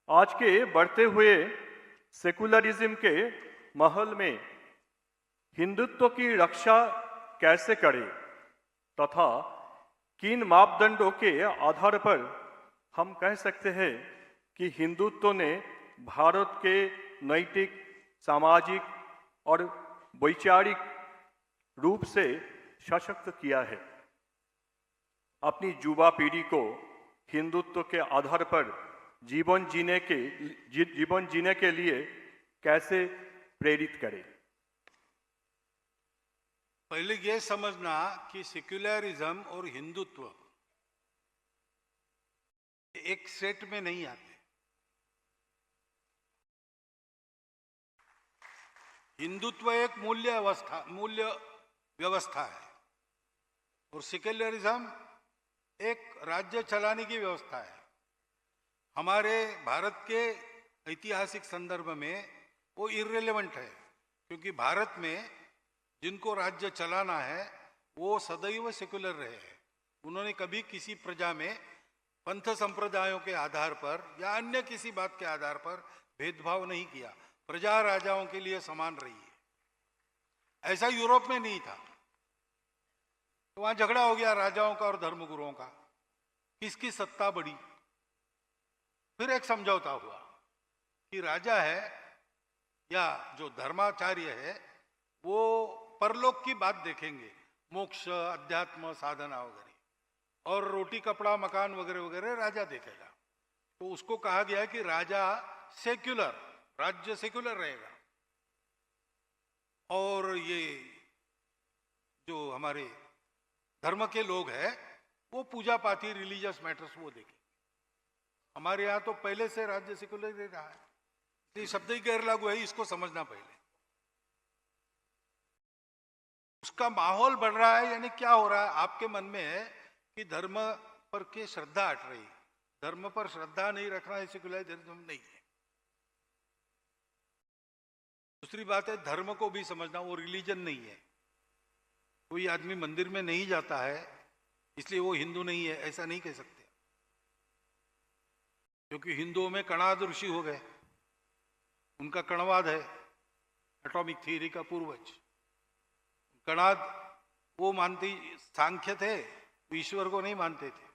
आज के बढ़ते हुए सेकुलरिज्म के माहौल में हिंदुत्व की रक्षा कैसे करें तथा किन मापदंडों के आधार पर हम कह सकते हैं कि हिंदुत्व ने भारत के नैतिक, सामाजिक और वैचारिक रूप से सशक्त किया है। अपनी युवा पीढ़ी को हिंदुत्व के आधार पर जीवन जीने के लिए कैसे प्रेरित करें? पहले ये समझना कि सेक्युलरिज्म और हिंदुत्व एक सेट में नहीं आते। हिंदुत्व एक मूल्य व्यवस्था है और सेक्युलरिज्म एक राज्य चलाने की व्यवस्था है। हमारे भारत के ऐतिहासिक संदर्भ में वो इर्रेलेवेंट है, क्योंकि भारत में जिनको राज्य चलाना है वो सदैव सेक्युलर रहे हैं। उन्होंने कभी किसी प्रजा में पंथ संप्रदायों के आधार पर या अन्य किसी बात के आधार पर भेदभाव नहीं किया। प्रजा राजाओं के लिए समान रही है। ऐसा यूरोप में नहीं था। तो वहां झगड़ा हो गया राजाओं का और धर्मगुरुओं का, किसकी सत्ता बड़ी। फिर एक समझौता हुआ कि राजा है या जो धर्माचार्य है वो परलोक की बात देखेंगे, मोक्ष, अध्यात्म, साधना वगैरह, और रोटी कपड़ा मकान वगैरह वगैरह राजा देखेगा। तो उसको कहा गया कि राजा सेक्युलर, राज्य सेक्युलर रहेगा और ये जो हमारे धर्म के लोग हैं वो पूजा पाठी, रिलीजियस मैटर्स वो देखेंगे। हमारे यहाँ तो पहले से राज्य सेक्युलर ही रहा है, इसलिए शब्द ही गैर लागू है। इसको समझना पहले उसका माहौल बढ़ रहा है, यानी क्या हो रहा है आपके मन में है कि धर्म पर के श्रद्धा हट रही। धर्म पर श्रद्धा नहीं रखना है सेक्युलरिज्म नहीं है। दूसरी बात है धर्म को भी समझना, वो रिलीजन नहीं है। कोई आदमी मंदिर में नहीं जाता है इसलिए वो हिंदू नहीं है, ऐसा नहीं कह सकते, क्योंकि हिंदुओं में कणाद ऋषि हो गए, उनका कणवाद है, एटॉमिक थियरी का पूर्वज। कणाद वो मानते, सांख्य थे, ईश्वर को नहीं मानते थे,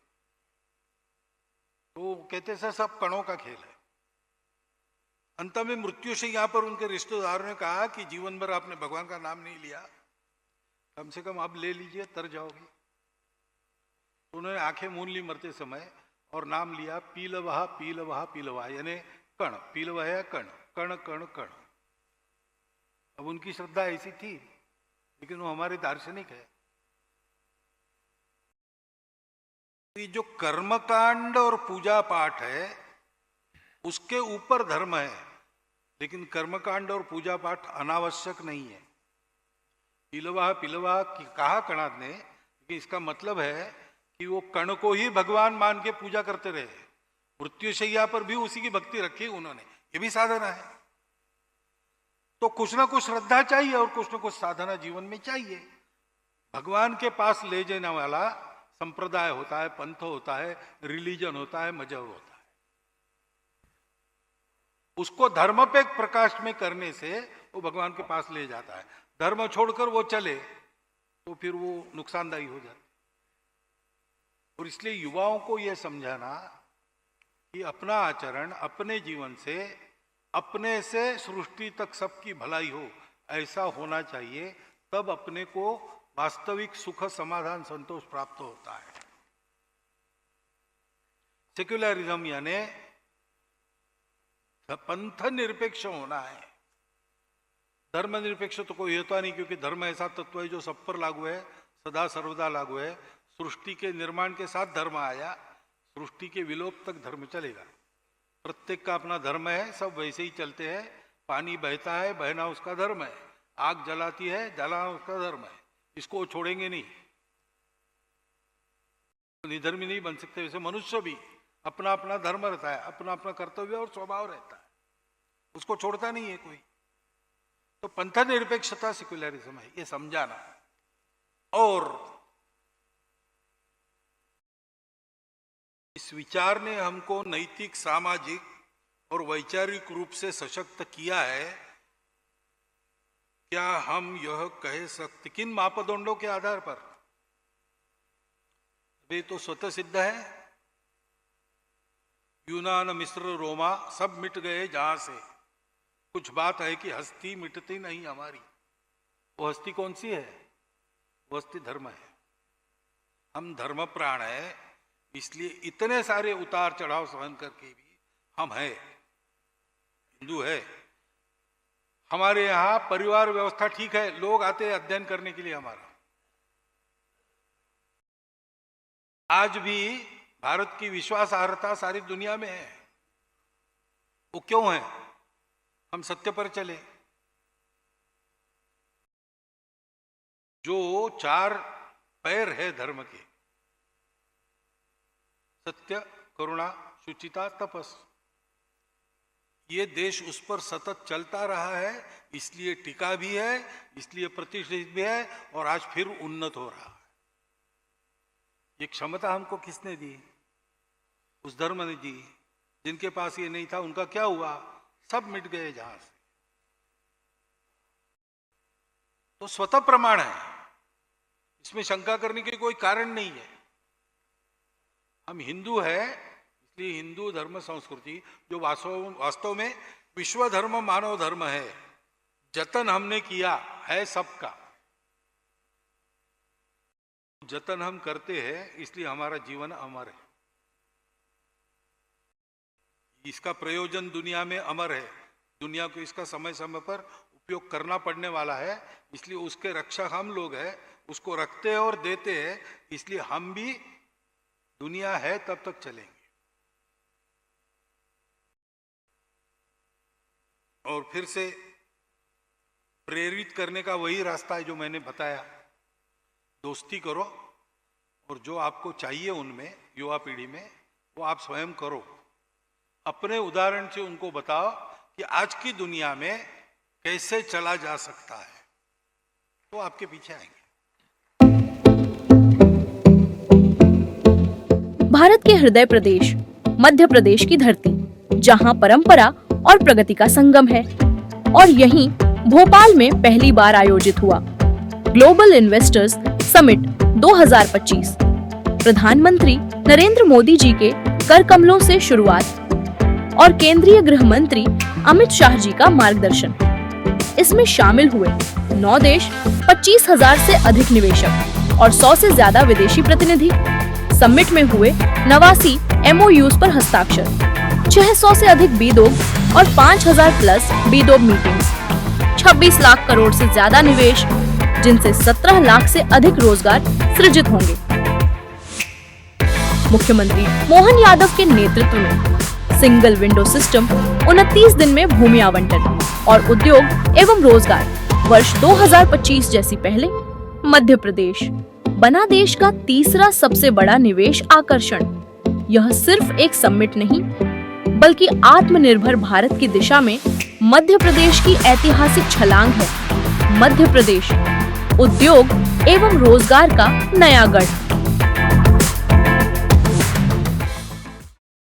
तो कहते थे सब कणों का खेल है। अंत में मृत्यु से यहां पर उनके रिश्तेदारों ने कहा कि जीवन भर आपने भगवान का नाम नहीं लिया, कम से कम आप ले लीजिए, तर जाओगे। तो उन्होंने आंखें मूंद ली मरते समय और नाम लिया पीलवाहा पीलवाहा पीलवाहा, यानी कण, पीलवाह है कण, कण कण कण। अब उनकी श्रद्धा ऐसी थी, लेकिन वो हमारे दार्शनिक है। ये जो कर्मकांड और पूजा पाठ है उसके ऊपर धर्म है, लेकिन कर्मकांड और पूजा पाठ अनावश्यक नहीं है। पीलवाह पीलवाह कहा कणाद ने कि इसका मतलब है कि वो कण को ही भगवान मान के पूजा करते रहे। मृत्युशैया पर भी उसी की भक्ति रखी उन्होंने, ये भी साधना है। तो कुछ ना कुछ श्रद्धा चाहिए और कुछ ना कुछ साधना जीवन में चाहिए। भगवान के पास ले जाने वाला संप्रदाय होता है, पंथ होता है, रिलीजन होता है, मजहब होता है। उसको धर्म पे प्रकाश में करने से वो भगवान के पास ले जाता है। धर्म छोड़कर वो चले तो फिर वो नुकसानदायी हो जाता है। और इसलिए युवाओं को यह समझाना कि अपना आचरण अपने जीवन से, अपने से सृष्टि तक सबकी भलाई हो, ऐसा होना चाहिए, तब अपने को वास्तविक सुख, समाधान, संतोष प्राप्त होता है। सेक्युलरिज्म यानी पंथ निरपेक्ष होना है। धर्म निरपेक्ष तो कोई होता नहीं, क्योंकि धर्म ऐसा तत्व है जो सब पर लागू है, सदा सर्वदा लागू है। सृष्टि के निर्माण के साथ धर्म आया, सृष्टि के विलोप तक धर्म चलेगा। प्रत्येक का अपना धर्म है, सब वैसे ही चलते हैं। पानी बहता है, बहना उसका धर्म है। आग जलाती है, जलाना उसका धर्म है। इसको छोड़ेंगे नहीं, निधर्मी नहीं बन सकते। वैसे मनुष्य भी अपना अपना धर्म रहता है, अपना अपना कर्तव्य और स्वभाव रहता है, उसको छोड़ता नहीं है कोई। तो पंथ निरपेक्षता सेक्युलरिज्म है, ये समझाना। और इस विचार ने हमको नैतिक, सामाजिक और वैचारिक रूप से सशक्त किया है, क्या हम यह कह सकते किन मापदंडों के आधार पर? वे तो स्वतः सिद्ध है। यूनान, मिस्र, रोमा सब मिट गए जहां से। कुछ बात है कि हस्ती मिटती नहीं हमारी। वो हस्ती कौन सी है? वो हस्ती धर्म है। हम धर्म प्राण है, इसलिए इतने सारे उतार चढ़ाव सहन करके भी हम है, हिंदू है। हमारे यहाँ परिवार व्यवस्था ठीक है, लोग आते हैं अध्ययन करने के लिए हमारा। आज भी भारत की विश्वासार्हता सारी दुनिया में है। वो क्यों है? हम सत्य पर चले। जो 4 पैर है धर्म के, सत्य, करुणा, शुचिता, तपस, ये देश उस पर सतत चलता रहा है, इसलिए टिका भी है, इसलिए प्रतिष्ठित भी है और आज फिर उन्नत हो रहा है। ये क्षमता हमको किसने दी? उस धर्म ने दी। जिनके पास ये नहीं था उनका क्या हुआ? सब मिट गए जहां से। तो स्वतः प्रमाण है, इसमें शंका करने के कोई कारण नहीं है। हम हिंदू है, इसलिए हिंदू धर्म संस्कृति जो वास्तव में विश्व धर्म मानव धर्म है, जतन हमने किया है सबका। जतन हम करते हैं, इसलिए हमारा जीवन अमर है। इसका प्रयोजन दुनिया में अमर है। दुनिया को इसका समय समय पर उपयोग करना पड़ने वाला है, इसलिए उसके रक्षक हम लोग हैं। उसको रखते हैं और देते हैं, इसलिए हम भी दुनिया है तब तक चलेंगे। और फिर से प्रेरित करने का वही रास्ता है जो मैंने बताया। दोस्ती करो और जो आपको चाहिए उनमें, युवा पीढ़ी में, वो आप स्वयं करो। अपने उदाहरण से उनको बताओ कि आज की दुनिया में कैसे चला जा सकता है, तो आपके पीछे आएंगे। भारत के हृदय प्रदेश मध्य प्रदेश की धरती, जहां परंपरा और प्रगति का संगम है, और यहीं भोपाल में पहली बार आयोजित हुआ ग्लोबल इन्वेस्टर्स समिट 2025। प्रधानमंत्री नरेंद्र मोदी जी के कर कमलों से शुरुआत और केंद्रीय गृह मंत्री अमित शाह जी का मार्गदर्शन। इसमें शामिल हुए 9 देश, 25,000 से अधिक निवेशक और 100 से ज्यादा विदेशी प्रतिनिधि। समिट में हुए 89 MOUs पर हस्ताक्षर, 600 से अधिक B2 और 5,000 plus B2 meetings, 26 lakh crore से ज्यादा निवेश, जिनसे 17 लाख से अधिक रोजगार सृजित होंगे। मुख्यमंत्री मोहन यादव के नेतृत्व में सिंगल विंडो सिस्टम, 29 दिन में भूमि आवंटन और उद्योग एवं रोजगार वर्ष 2025 जैसी पहले मध्य प्रदेश बना देश का तीसरा सबसे बड़ा निवेश आकर्षण। यह सिर्फ एक समिट नहीं, बल्कि आत्मनिर्भर भारत की दिशा में मध्य प्रदेश की ऐतिहासिक छलांग है। मध्य प्रदेश उद्योग एवं रोजगार का नया गढ़।